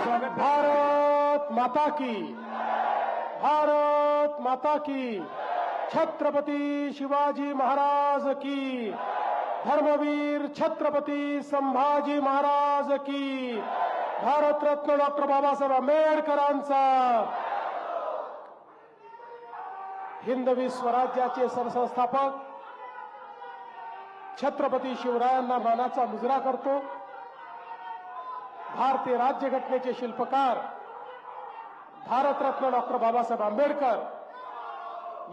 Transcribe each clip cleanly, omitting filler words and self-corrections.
भारत माता की, भारत माता की, छत्रपती शिवाजी महाराज की, धर्मवीर छत्रपती संभाजी महाराज की, भारतरत्न डॉक्टर बाबासाहेब आंबेडकरांचा, हिंदवी स्वराज्याचे सरसंस्थापक छत्रपती शिवरायांना मानाचा मुजरा करतो। भारतीय राज्यघटनेचे शिल्पकार भारतरत्न डॉक्टर बाबासाहेब आंबेडकर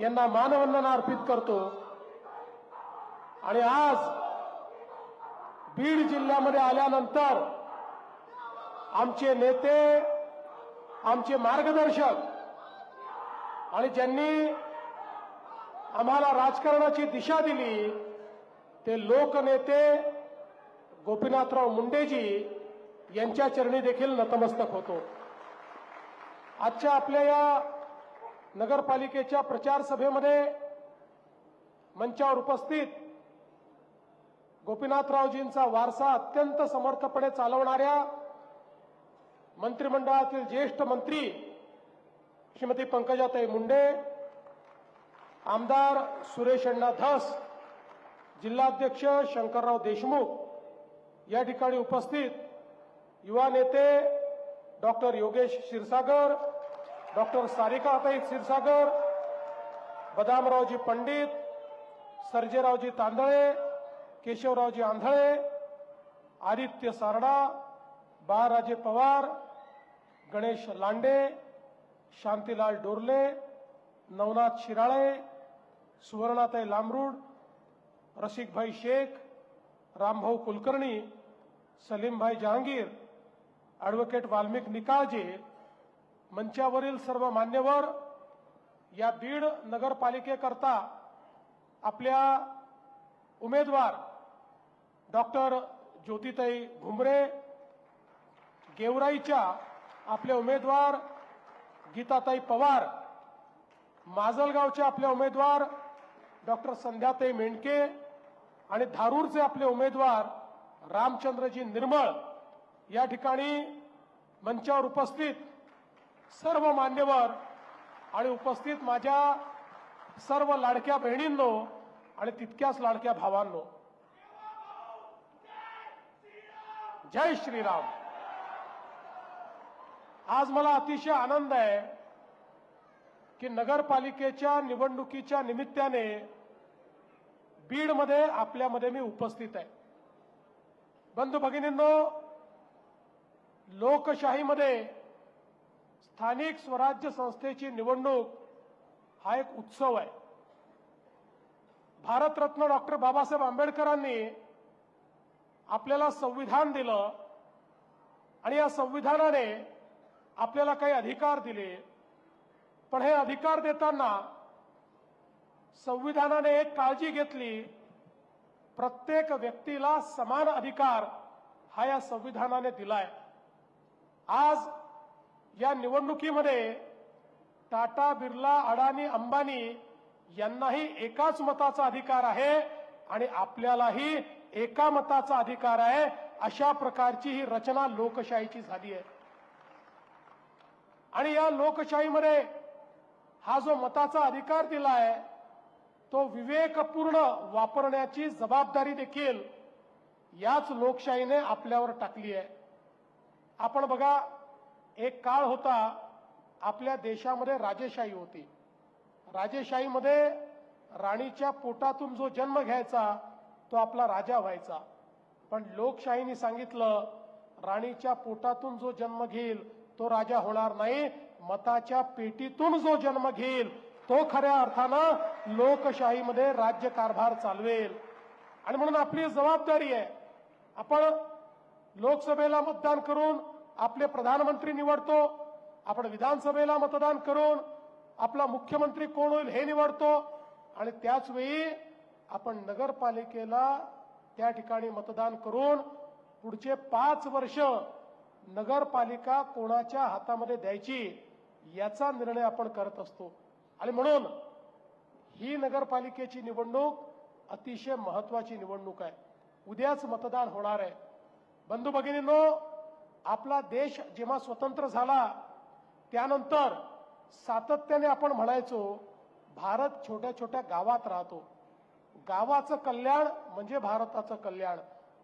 यांना मानवंदना अर्पित करतो। आणि आज बीड जिल्ह्यामध्ये आल्यानंतर आमचे नेते, आमचे मार्गदर्शक आणि ज्यांनी आम्हाला राजकारणाची दिशा दिली ते लोकनेते गोपीनाथराव मुंडेजी यांच्या चरणी देखील नतमस्तक होतो। आजच्या आपल्या या नगरपालिकेच्या प्रचार सभेमध्ये मंचावर उपस्थित गोपीनाथरावजींचा वारसा अत्यंत समर्थपणे चालवणाऱ्या मंत्रिमंडळातील ज्येष्ठ मंत्री श्रीमती पंकजाताई मुंडे, आमदार सुरेश अण्णा धस, जिल्हाध्यक्ष शंकरराव देशमुख, या ठिकाणी उपस्थित युवा नेते डॉक्टर योगेश क्षीरसागर, डॉक्टर सारिकाताई क्षीरसागर, बदामरावजी पंडित, सर्जेरावजी तांदळे, केशवरावजी आंधळे, आदित्य सारडा, बाळराजे पवार, गणेश लांडे, शांतीलाल डोरले, नवनाथ शिराळे, सुवर्णाताई लांबरूड, रसिकभाई शेख, रामभाऊ कुलकर्णी, सलीमभाई जहांगीर, ॲडव्होकेट वाल्मिक निकाळजे, मंचावरील सर्व मान्यवर, या बीड नगरपालिकेकरता आपल्या उमेदवार डॉक्टर ज्योतिताई घुमरे, गेवराईच्या आपले उमेदवार गीताताई पवार, माजलगावचे आपले उमेदवार डॉक्टर संध्याताई मेंढके आणि धारूरचे आपले उमेदवार रामचंद्रजी निर्मळ, या ठिकाणी मंचावर उपस्थित सर्व मान्यवर आणि उपस्थित माझ्या सर्व लाडक्या बहिणींनो आणि तितक्याच लाडक्या भावांनो, जय श्रीराम। आज मला अतिशय आनंद आहे की नगरपालिकेच्या निवडणुकीच्या निमित्ताने बीडमध्ये आपल्यामध्ये मी उपस्थित आहे। बंधू भगिनींनो, लोकशाहीमध्ये स्थानिक स्वराज्य संस्थेची निवडणूक हा एक उत्सव आहे। भारतरत्न डॉक्टर बाबासाहेब आंबेडकरांनी आपल्याला संविधान दिलं आणि या संविधानाने आपल्याला काही अधिकार दिले, पण हे अधिकार देताना संविधानाने एक काळजी घेतली, प्रत्येक व्यक्तीला समान अधिकार हा या संविधानाने दिलाय। आज या निवडणुकीमध्ये टाटा, बिर्ला, अडाणी, अंबानी यांनाही एकाच मताचा अधिकार आहे आणि आपल्यालाही एका मताचा अधिकार आहे। अशा प्रकारची ही रचना लोकशाहीची झाली आहे। आणि या लोकशाहीमध्ये हा जो मताचा अधिकार दिलाय तो विवेकपूर्ण वापरण्याची जबाबदारी देखील याच लोकशाहीने आपल्यावर टाकली आहे। आपण बघा, एक काळ होता आपल्या देशामध्ये राजेशाही होती। राजेशाहीमध्ये राणीच्या पोटातून जो जन्म घ्यायचा तो आपला राजा व्हायचा, पण लोकशाहीने सांगितलं राणीच्या पोटातून जो जन्म घेईल तो राजा होणार नाही, मताच्या पेटीतून जो जन्म घेईल तो खऱ्या अर्थानं लोकशाहीमध्ये राज्यकारभार चालवेल। आणि म्हणून आपली जबाबदारी आहे, आपण लोकसभेला मतदान करून आपले प्रधानमंत्री निवडतो, आपण विधानसभेला मतदान करून आपला मुख्यमंत्री कोण होईल हे निवडतो, आणि त्याच वेळी आपण नगरपालिकेला त्या ठिकाणी मतदान करून पुढचे 5 वर्ष नगरपालिका कोणाच्या हातामध्ये द्यायची याचा निर्णय आपण करत असतो। आणि म्हणून ही नगरपालिकेची निवडणूक अतिशय महत्त्वाची निवडणूक आहे। उद्याच मतदान होणार आहे। बंधू भगिनींनो, आपला देश जेव्हा स्वतंत्र झाला त्यानंतर सातत्याने आपण म्हणायचो भारत छोट्या छोट्या गावात राहतो, गावाचं कल्याण म्हणजे भारताचं कल्याण,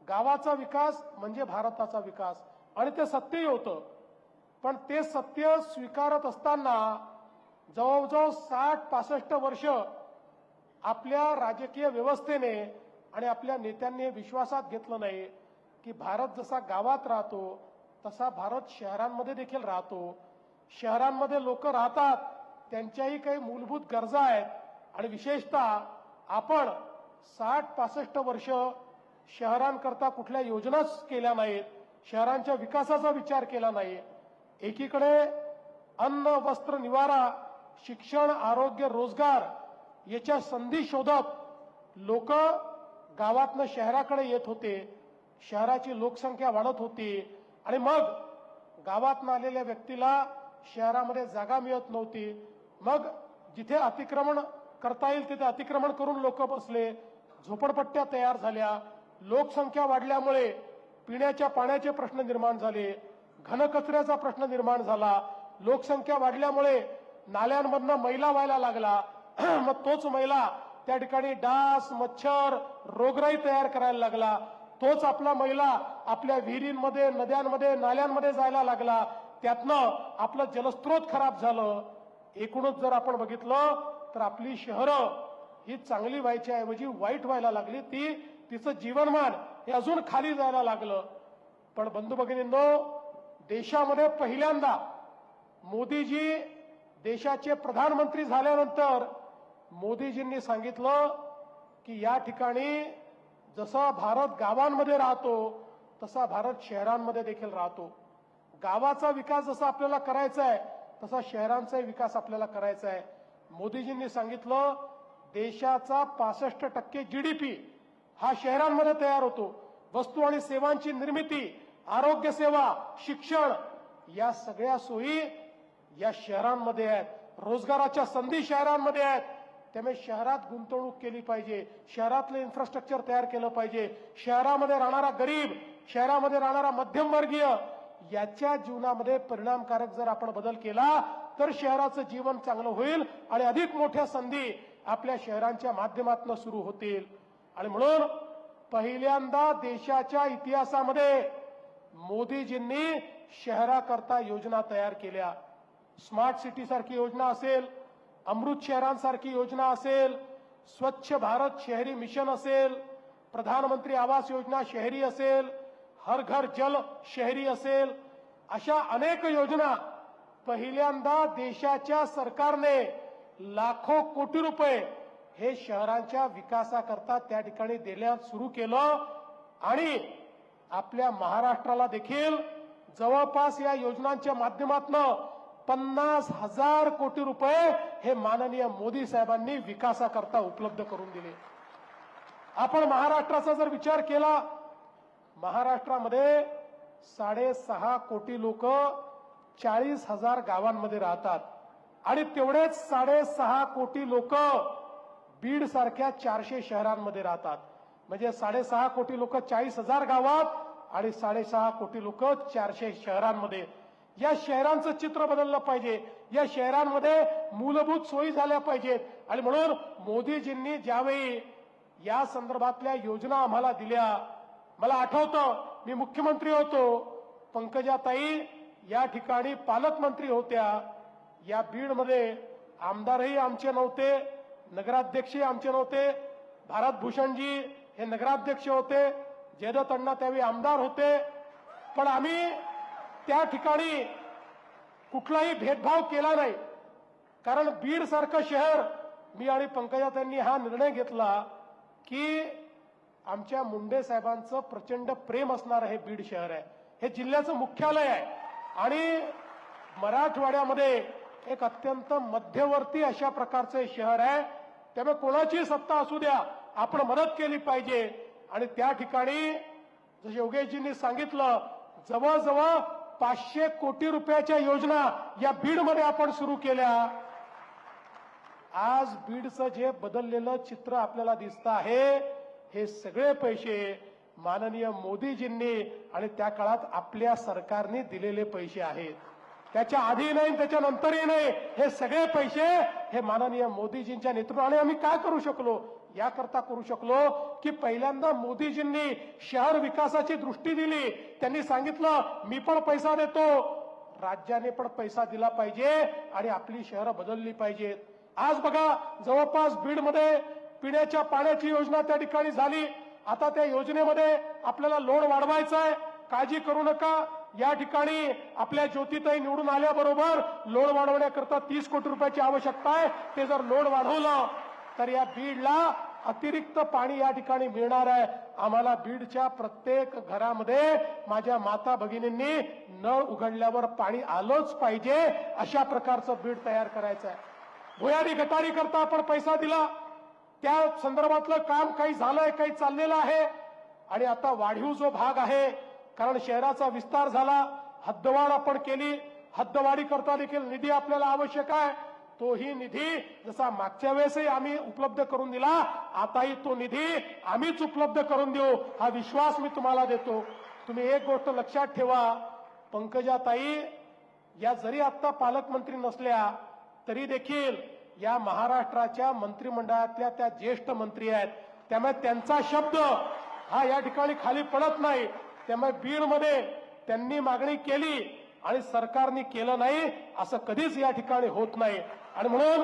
गावाचा विकास म्हणजे भारताचा विकास, आणि ते सत्यही होतं. पण ते सत्य स्वीकारत असताना जवळजवळ 60-65 वर्ष आपल्या राजकीय व्यवस्थेने आणि आपल्या नेत्यांनी विश्वासात घेतलं नाही की भारत जसा गावात राहतो तसा भारत शहरांमध्ये देखील राहतो. शहरांमध्ये लोक राहतात, त्यांच्याही काही मूलभूत गरजा आहेत, आणि विशेषतः आपण 60-65 वर्ष शहरांकरता कुठल्या योजनाच केल्या नाहीत, शहरांच्या विकासाचा विचार केला नाही. एकीकडे अन्न, वस्त्र, निवारा, शिक्षण, आरोग्य, रोजगार याच्या संधी शोधत लोक गावातनं शहराकडे येत होते, शहराची लोकसंख्या वाढत होती, आणि मग गावातनं आलेल्या व्यक्तीला शहरामध्ये जागा मिळत नव्हती. मग जिथे अतिक्रमण करता येईल तिथे अतिक्रमण करून लोक बसले, झोपडपट्ट्या तयार झाल्या, लोकसंख्या वाढल्यामुळे पिण्याच्या पाण्याचे प्रश्न निर्माण झाले, घनकचऱ्याचा प्रश्न निर्माण झाला, लोकसंख्या वाढल्यामुळे नाल्यांमधनं मैला व्हायला लागला. मग तोच मैला त्या ठिकाणी डास, मच्छर, रोगराई तयार करायला लागला. तोच आपला मैला आपल्या विहिरींमध्ये, नद्यांमध्ये, नाल्यांमध्ये जायला लागला. त्यातनं आपलं जलस्रोत खराब झालं. एकूणच जर आपण बघितलं तर आपली शहरं ही चांगली व्हायच्या ऐवजी वाईट व्हायला लागली. तिचं जीवनमान हे अजून खाली जायला लागलं. पण बंधू भगिनींनो, देशामध्ये पहिल्यांदा मोदीजी देशाचे प्रधानमंत्री झाल्यानंतर मोदीजींनी सांगितलं की या ठिकाणी जसा भारत गावांमध्ये राहतो तसा भारत शहरांमध्ये देखील राहतो. गावाचा विकास जसा आपल्याला करायचा आहे तसा शहरांचा विकास आपल्याला करायचा आहे. मोदीजींनी सांगितलं देशाचा 65% GDP हा शहरांमध्ये तयार होतो. वस्तू आणि सेवांची निर्मिती, आरोग्य सेवा, शिक्षण या सगळ्या सोयी या शहरांमध्ये आहेत. रोजगाराच्या संधी शहरांमध्ये आहेत. त्यामुळे शहरात गुंतवणूक केली पाहिजे, शहरातलं इन्फ्रास्ट्रक्चर तयार केलं पाहिजे. शहरामध्ये राहणारा गरीब, शहरामध्ये राहणारा मध्यमवर्गीय याच्या जीवनामध्ये परिणामकारक जर आपण बदल केला तर शहराचं जीवन चांगलं होईल आणि अधिक मोठ्या संधी आपल्या शहरांच्या माध्यमातून सुरू होतील. आणि म्हणून पहिल्यांदा देशाच्या इतिहासामध्ये मोदीजींनी शहराकरता योजना तयार केल्या. स्मार्ट सिटी सारखी योजना असेल, अमृत शहरांसारखी योजना असेल, स्वच्छ भारत शहरी मिशन असेल, प्रधानमंत्री आवास योजना शहरी असेल, हर घर जल शहरी असेल, अशा अनेक योजना पहिल्यांदा देशाच्या सरकारने लाखो कोटी रुपये हे शहरांच्या विकासाकरता त्या ठिकाणी देण्यास सुरू केलं. आणि आपल्या महाराष्ट्राला देखील जवळपास या योजनांच्या माध्यमातून 50,000 कोटी रुपये हे माननीय मोदी साहेबांनी विकासाकरता उपलब्ध करून दिले. आपण महाराष्ट्राचा जर विचार केला, महाराष्ट्रामध्ये 6.5 कोटी लोक 40,000 गावांमध्ये राहतात आणि तेवढेच 6.5 कोटी लोक बीड सारख्या 400 शहरांमध्ये राहतात. म्हणजे 6.5 कोटी लोक 40,000 गावात आणि 6.5 कोटी लोक 400 शहरांमध्ये. या शहरांचं चित्र बदललं पाहिजे, या शहरांमध्ये मूलभूत सोयी झाल्या पाहिजेत. आणि म्हणून मोदीजींनी ज्यावेळी या संदर्भातल्या योजना आम्हाला दिल्या, मला आठवतं मी मुख्यमंत्री होतो, पंकजाताई या ठिकाणी पालकमंत्री होत्या. या बीडमध्ये आमदारही आमचे नव्हते, नगराध्यक्षही आमचे नव्हते. भारतभूषणजी हे नगराध्यक्ष होते, जयदत्त अण्णा त्यावेळी आमदार होते. पण आम्ही त्या ठिकाणी कुठलाही भेदभाव केला नाही, कारण बीड सारखं शहर, मी आणि पंकजाताईंनी हा निर्णय घेतला की आमच्या मुंडे साहेबांचं प्रचंड प्रेम असणारं हे बीड शहर आहे, हे जिल्ह्याचं मुख्यालय आहे आणि मराठवाड्यामध्ये एक अत्यंत मध्यवर्ती अशा प्रकारचं शहर आहे. त्यामुळे कोणाची सत्ता असू द्या, आपण मदत केली पाहिजे. आणि त्या ठिकाणी जसे योगेशजींनी सांगितलं, जवळजवळ 500 कोटी रुपयाच्या योजना या बीडमध्ये आपण सुरू केल्या. आज बीडचं जे बदललेलं चित्र आपल्याला दिसतं आहे, हे सगळे पैसे माननीय मोदीजींनी आणि त्या काळात आपल्या सरकारने दिलेले पैसे आहेत. त्याच्या आधी नाही, त्याच्यानंतरही नाही, हे सगळे पैसे हे माननीय मोदीजींच्या नेतृत्वाने आम्ही काय करू शकलो, याकरता करू शकलो की पहिल्यांदा मोदीजींनी शहर विकासाची दृष्टी दिली. त्यांनी सांगितलं मी पण पैसा देतो, राज्याने पण पैसा दिला पाहिजे आणि आपली शहरं बदलली पाहिजेत. आज बघा जवळपास बीडमध्ये पिण्याच्या पाण्याची योजना त्या ठिकाणी झाली. आता त्या योजनेमध्ये आपल्याला लोड वाढवायचा आहे. काळजी करू नका, या ठिकाणी आपल्या ज्योतिताई निवडून आल्याबरोबर लोड वाढवण्याकरता 30 कोटी रुपयाची आवश्यकता आहे. ते जर लोड वाढवलं तर या बीडला अतिरिक्त पाणी या ठिकाणी मिळणार आहे. आम्हाला बीडच्या प्रत्येक घरामध्ये माझ्या माता भगिनींनी नळ उघडल्यावर पाणी आलंच पाहिजे, अशा प्रकारचं बीड तयार करायचं आहे. भुयारी गटारी करता आपण पैसा दिला, त्या संदर्भातलं काम काही झालंय, काही चाललेलं आहे. आणि आता वाढीव जो भाग आहे, कारण शहराचा विस्तार झाला, हद्दवाढ आपण केली, हद्दवाढी करता देखील निधी आपल्याला आवश्यक आहे. तोही निधी जसा मागच्या वेळेसही आम्ही उपलब्ध करून दिला, आताही तो निधी आम्हीच उपलब्ध करून देऊ, हा विश्वास मी तुम्हाला देतो. तुम्ही एक गोष्ट लक्षात ठेवा, पंकजाताई या जरी आता पालकमंत्री नसल्या तरी देखील या महाराष्ट्राच्या मंत्रिमंडळातल्या त्या ज्येष्ठ मंत्री आहेत. त्यामुळे त्यांचा शब्द हा या ठिकाणी खाली पडत नाही. त्यामुळे बीडमध्ये त्यांनी मागणी केली आणि सरकारने केलं नाही असं कधीच या ठिकाणी होत नाही. आणि म्हणून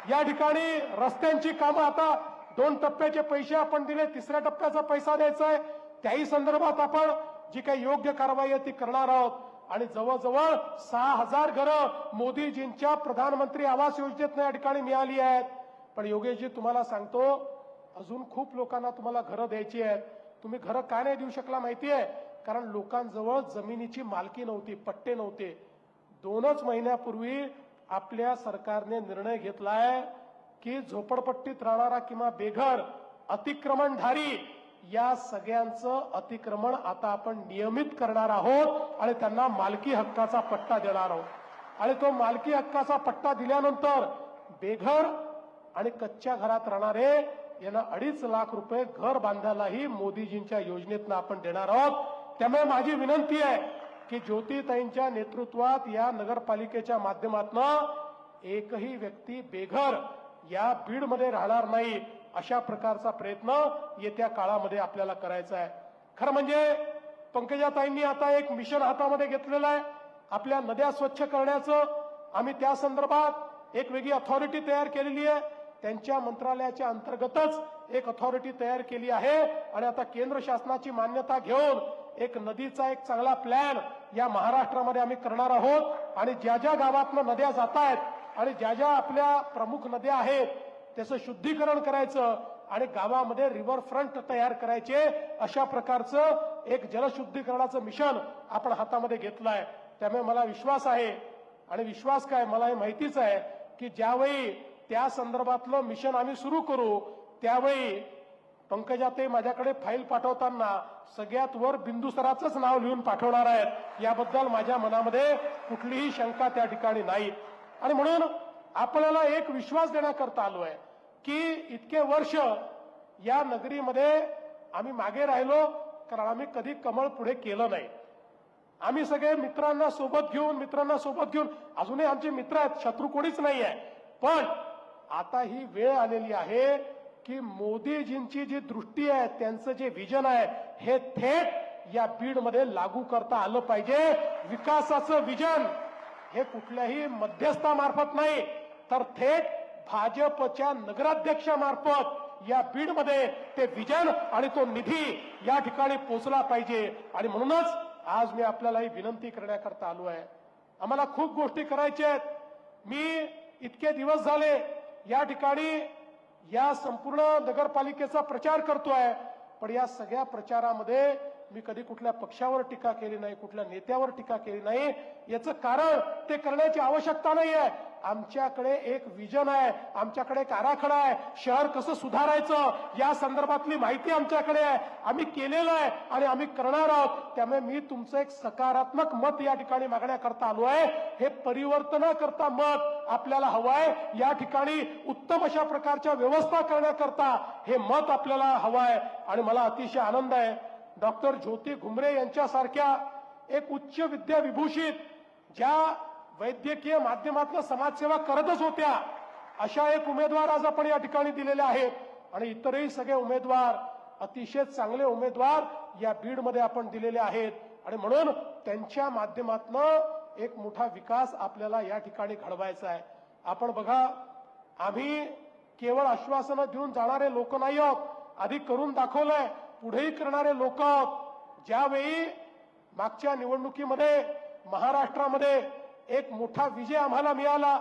या ठिकाणी रस्त्यांची कामं आता 2 टप्प्याचे पैसे आपण दिले, 3ऱ्या टप्प्याचा पैसा द्यायचा आहे. त्याही संदर्भात आपण जी काही योग्य कारवाई आहे ती करणार आहोत. आणि जवळजवळ 6,000 घरं मोदीजींच्या प्रधानमंत्री आवास योजनेत या ठिकाणी मिळाली आहेत. पण योगेशजी तुम्हाला सांगतो, अजून खूप लोकांना तुम्हाला घरं द्यायची आहेत. तुम्ही घरं काय नाही देऊ शकला माहितीये? कारण लोकांजवळ जमिनीची मालकी नव्हती, पट्टे नव्हते. 2च महिन्यापूर्वी आपल्या सरकारने निर्णय घेतलाय की झोपडपट्टीत राहणारा किंवा बेघर अतिक्रमणधारी या सगळ्यांचं अतिक्रमण आता आपण नियमित करणार आहोत आणि त्यांना मालकी हक्काचा पट्टा देणार आहोत. आणि तो मालकी हक्काचा पट्टा दिल्यानंतर बेघर आणि कच्च्या घरात राहणारे यांना 2.5 लाख रुपये घर बांधायलाही मोदीजींच्या योजनेतनं आपण देणार आहोत. त्यामुळे माझी विनंती आहे की ज्योतिताईंच्या नेतृत्वात या नगरपालिकेच्या माध्यमातून एकही व्यक्ती बेघर या बीडमध्ये राहणार नाही, अशा प्रकारचा प्रयत्न येत्या काळामध्ये आपल्याला करायचा आहे. खरं म्हणजे पंकजाताईंनी आता एक मिशन हातामध्ये घेतलेलं आहे आपल्या नद्या स्वच्छ करण्याचं. आम्ही त्या संदर्भात एक वेगळी अथॉरिटी तयार केलेली आहे. त्यांच्या मंत्रालयाच्या अंतर्गतच एक अथॉरिटी तयार केली आहे आणि आता केंद्र शासनाची मान्यता घेऊन एक नदीचा एक चांगला प्लॅन या महाराष्ट्रामध्ये आम्ही करणार आहोत. आणि ज्या ज्या गावातनं नद्या जात आहेत आणि ज्या ज्या आपल्या प्रमुख नद्या आहेत त्याचं शुद्धीकरण करायचं आणि गावामध्ये रिव्हर फ्रंट तयार करायचे, अशा प्रकारचं एक जलशुद्धीकरणाचं मिशन आपण हातामध्ये घेतलं आहे. त्यामुळे मला विश्वास आहे, आणि विश्वास काय मला हे माहितीच आहे की ज्यावेळी त्या संदर्भातलं मिशन आम्ही सुरू करू त्यावेळी पंकजाताई माझ्याकडे फाईल पाठवताना सगळ्यात वर बिंदुसराचंच नाव लिहून पाठवणार आहेत. याबद्दल माझ्या मनामध्ये कुठलीही शंका त्या ठिकाणी नाही. आणि म्हणून आपल्याला एक विश्वास देण्याकरता आलो आहे की इतके वर्ष या नगरीमध्ये आम्ही मागे राहिलो कारण आम्ही कधी कमळ पुढे केलं नाही. आम्ही सगळे मित्रांना सोबत घेऊन अजूनही आमचे मित्र आहेत, शत्रू कोणीच नाही आहे. पण आता ही वेळ आलेली आहे की मोदीजींची जी दृष्टी आहे, त्यांचं जे विजन आहे, हे थेट या बीडमध्ये लागू करता आलं पाहिजे. विकासाचं विजन हे कुठल्याही मध्यस्थामार्फत नाही तर थेट भाजपच्या नगराध्यक्षामार्फत या बीडमध्ये ते विजन आणि तो निधी या ठिकाणी पोहोचला पाहिजे. आणि म्हणूनच आज मी आपल्याला ही विनंती करण्याकरता आलो आहे. आम्हाला खूप गोष्टी करायच्या आहेत. मी इतके दिवस झाले या ठिकाणी या संपूर्ण नगरपालिकेचा प्रचार करतोय, पण या सगळ्या प्रचारामध्ये मी कधी कुठल्या पक्षावर टीका केली नाही, कुठल्या नेत्यावर टीका केली नाही. याचं कारण ते करण्याची आवश्यकता नाहीये. आमच्याकडे एक विजन आहे, आमच्याकडे एक आराखडा आहे. शहर कसं सुधारायचं या संदर्भातली माहिती आमच्याकडे आहे. आम्ही केलेलं आहे आणि आम्ही करणार आहोत. त्यामुळे मी तुमचं एक सकारात्मक मत या ठिकाणी मागण्याकरता आलो आहे. हे परिवर्तनाकरता मत आपल्याला हवं आहे. या ठिकाणी उत्तम अशा प्रकारच्या व्यवस्था करण्याकरता हे मत आपल्याला हवं आहे. आणि मला अतिशय आनंद आहे, डॉक्टर ज्योती घुमरे यांच्यासारख्या एक उच्च विद्या विभूषित, ज्या वैद्यकीय माध्यमातून समाजसेवा करतच होत्या, अशा एक उमेदवार आज आपण या ठिकाणी दिलेले आहेत. आणि इतरही सगळे उमेदवार, अतिशय चांगले उमेदवार या बीडमध्ये आपण दिलेले आहेत. आणि म्हणून त्यांच्या माध्यमातून एक मोठा विकास आपल्याला या ठिकाणी घडवायचा आहे. आपण बघा, आम्ही केवळ आश्वासनं देऊन जाणारे लोक नाही आहोत, अधिक करून दाखवलंय, पुढेही करणारे लोक आहोत. ज्यावेळी मागच्या निवडणुकीमध्ये महाराष्ट्रामध्ये एक मोठा विजय आम्हाला मिळाला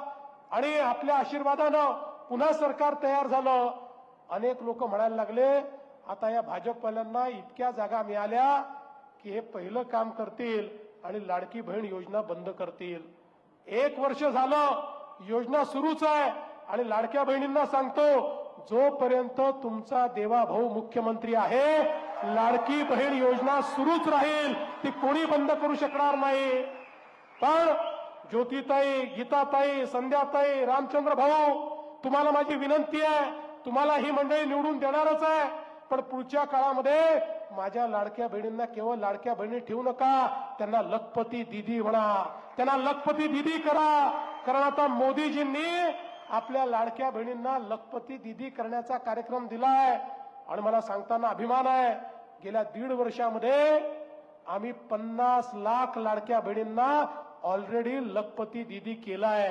आणि आपल्या आशीर्वादानं पुन्हा सरकार तयार झालं, अनेक लोक म्हणायला लागले, आता या भाजपवाल्यांना इतक्या जागा मिळाल्या की हे पहिलं काम करतील आणि लाडकी बहीण योजना बंद करतील. 1 वर्ष झालं, योजना सुरूच आहे. आणि लाडक्या बहिणींना सांगतो, जोपर्यंत तुमचा देवाभाऊ मुख्यमंत्री आहे, लाडकी बहीण योजना सुरूच राहील, ती कोणी बंद करू शकणार नाही. पण ज्योतिताई, गीताताई, संध्याताई, रामचंद्र भाऊ, तुम्हाला माझी विनंती आहे, तुम्हाला ही मंडळी निवडून देणारच आहे, पण पुढच्या काळामध्ये माझ्या लाडक्या बहिणींना केवळ लाडक्या बहिणी ठेवू नका, त्यांना लखपती दीदी म्हणा, त्यांना लखपती दीदी करा. कारण आता मोदीजींनी आपल्या लाडक्या बहिणींना लखपती दीदी करण्याचा कार्यक्रम दिलाय. आणि मला सांगताना अभिमान आहे, गेल्या 1.5 वर्षामध्ये आम्ही 50 लाख लाडक्या बहिणींना ऑलरेडी लखपती दीदी केलाय.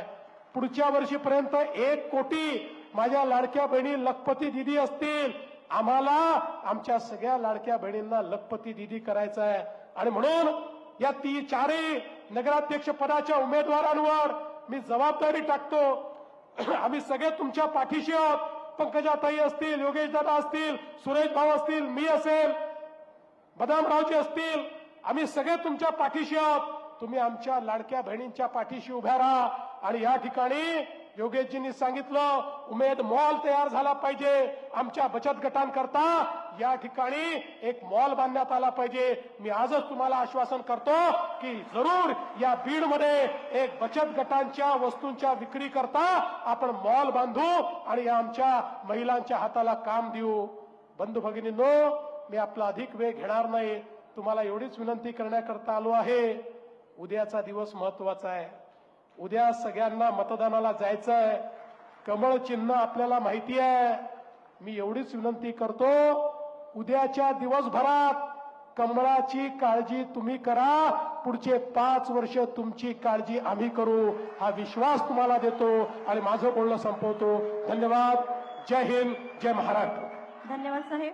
पुढच्या वर्षीपर्यंत 1 कोटी माझ्या लाडक्या बहिणी लखपती दीदी असतील. आम्हाला आमच्या सगळ्या लाडक्या बहिणींना लखपती दीदी करायचं आहे. आणि म्हणून या 4ही नगराध्यक्ष पदाच्या उमेदवारांवर मी जबाबदारी टाकतो. आम्ही सगळे तुमच्या पाठीशी आहोत. पंकजाताई असतील, योगेश दादा असतील, सुरेश भाऊ असतील, मी असेल, बदामरावजी असतील, आम्ही सगळे तुमच्या पाठीशी आहोत. तुम्ही आमच्या लाडक्या बहिणींच्या पाठीशी उभ्या राहा. आणि या ठिकाणी योगेशजींनी सांगितलं, उमेद मॉल तयार झाला पाहिजे. आमच्या बचत गटांकरता या ठिकाणी एक मॉल बांधण्यात आला पाहिजे. मी आजच तुम्हाला आश्वासन करतो की जरूर या बीडमध्ये एक बचत गटांच्या वस्तूंच्या विक्री करता आपण मॉल बांधू आणि या आमच्या महिलांच्या हाताला काम देऊ. बंधू भगिनींनो, मी आपला अधिक वेळ घेणार नाही. तुम्हाला एवढीच विनंती करण्याकरता आलो आहे, उद्याचा दिवस महत्वाचा आहे. उद्या सगळ्यांना मतदानाला जायचं आहे. कमळ चिन्ह आपल्याला माहिती आहे. मी एवढीच विनंती करतो, उद्याच्या दिवसभरात कमळाची काळजी तुम्ही करा, पुढचे 5 वर्ष तुमची काळजी आम्ही करू, हा विश्वास तुम्हाला देतो. आणि माझं बोलणं संपवतो. धन्यवाद. जय हिंद, जय महाराष्ट्र. धन्यवाद साहेब.